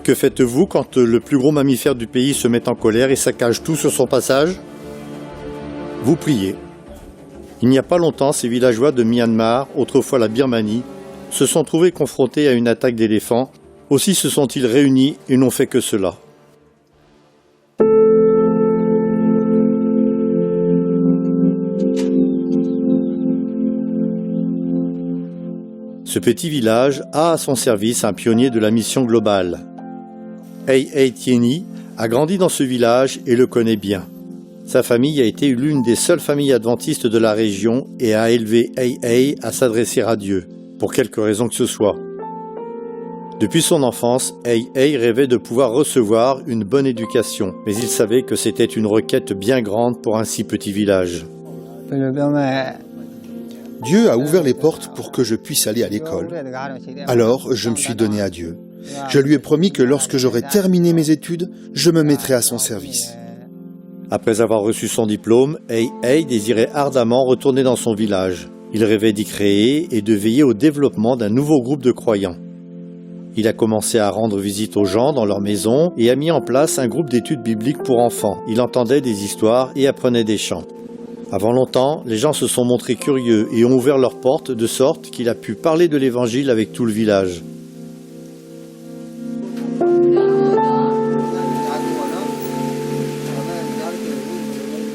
Que faites-vous quand le plus gros mammifère du pays se met en colère et saccage tout sur son passage? Vous priez. Il n'y a pas longtemps, ces villageois de Myanmar, autrefois la Birmanie, se sont trouvés confrontés à une attaque d'éléphants. Aussi se sont-ils réunis et n'ont fait que cela. Ce petit village a à son service un pionnier de la mission globale. Ai Tieni a grandi dans ce village et le connaît bien. Sa famille a été l'une des seules familles adventistes de la région et a élevé Ai à s'adresser à Dieu, pour quelque raison que ce soit. Depuis son enfance, Ai rêvait de pouvoir recevoir une bonne éducation, mais il savait que c'était une requête bien grande pour un si petit village. Dieu a ouvert les portes pour que je puisse aller à l'école. Alors, je me suis donné à Dieu. Je lui ai promis que lorsque j'aurai terminé mes études, je me mettrai à son service. Après avoir reçu son diplôme, Ai désirait ardemment retourner dans son village. Il rêvait d'y créer et de veiller au développement d'un nouveau groupe de croyants. Il a commencé à rendre visite aux gens dans leur maison et a mis en place un groupe d'études bibliques pour enfants. Il entendait des histoires et apprenait des chants. Avant longtemps, les gens se sont montrés curieux et ont ouvert leurs portes de sorte qu'il a pu parler de l'Évangile avec tout le village.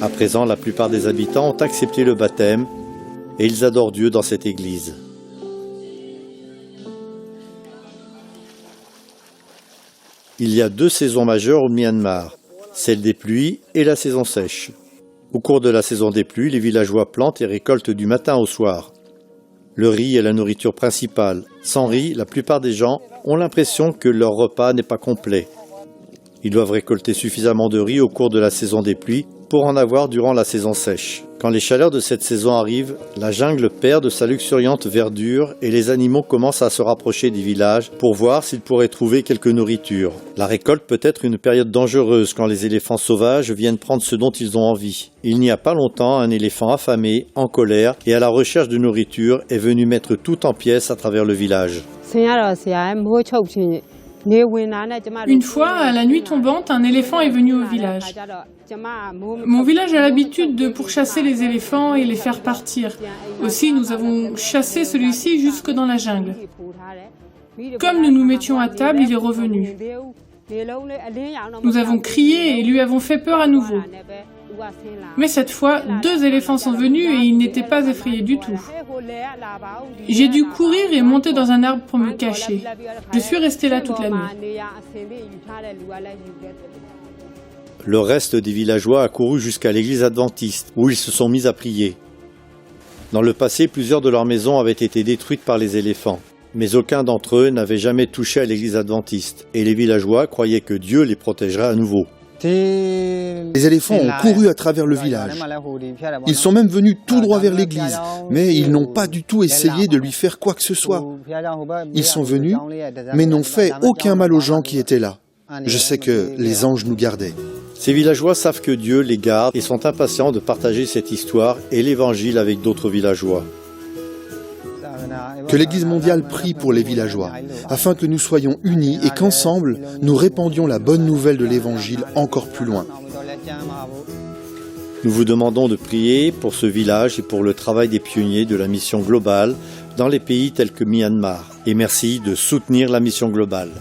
À présent, la plupart des habitants ont accepté le baptême et ils adorent Dieu dans cette église. Il y a 2 saisons majeures au Myanmar, celle des pluies et la saison sèche. Au cours de la saison des pluies, les villageois plantent et récoltent du matin au soir. Le riz est la nourriture principale. Sans riz, la plupart des gens ont l'impression que leur repas n'est pas complet. Ils doivent récolter suffisamment de riz au cours de la saison des pluies pour en avoir durant la saison sèche. Quand les chaleurs de cette saison arrivent, la jungle perd de sa luxuriante verdure et les animaux commencent à se rapprocher des villages pour voir s'ils pourraient trouver quelque nourriture. La récolte peut être une période dangereuse quand les éléphants sauvages viennent prendre ce dont ils ont envie. Il n'y a pas longtemps, un éléphant affamé, en colère et à la recherche de nourriture est venu mettre tout en pièces à travers le village. Une fois, à la nuit tombante, un éléphant est venu au village. Mon village a l'habitude de pourchasser les éléphants et les faire partir. Aussi, nous avons chassé celui-ci jusque dans la jungle. Comme nous nous mettions à table, il est revenu. Nous avons crié et lui avons fait peur à nouveau. Mais cette fois, 2 éléphants sont venus et il n'était pas effrayé du tout. J'ai dû courir et monter dans un arbre pour me cacher. Je suis resté là toute la nuit. Le reste des villageois a couru jusqu'à l'église adventiste, où ils se sont mis à prier. Dans le passé, plusieurs de leurs maisons avaient été détruites par les éléphants, mais aucun d'entre eux n'avait jamais touché à l'église adventiste, et les villageois croyaient que Dieu les protégerait à nouveau. Les éléphants ont couru à travers le village. Ils sont même venus tout droit vers l'église, mais ils n'ont pas du tout essayé de lui faire quoi que ce soit. Ils sont venus, mais n'ont fait aucun mal aux gens qui étaient là. Je sais que les anges nous gardaient. Ces villageois savent que Dieu les garde et sont impatients de partager cette histoire et l'évangile avec d'autres villageois. Que l'Église mondiale prie pour les villageois, afin que nous soyons unis et qu'ensemble, nous répandions la bonne nouvelle de l'Évangile encore plus loin. Nous vous demandons de prier pour ce village et pour le travail des pionniers de la mission globale dans les pays tels que Myanmar. Et merci de soutenir la mission globale.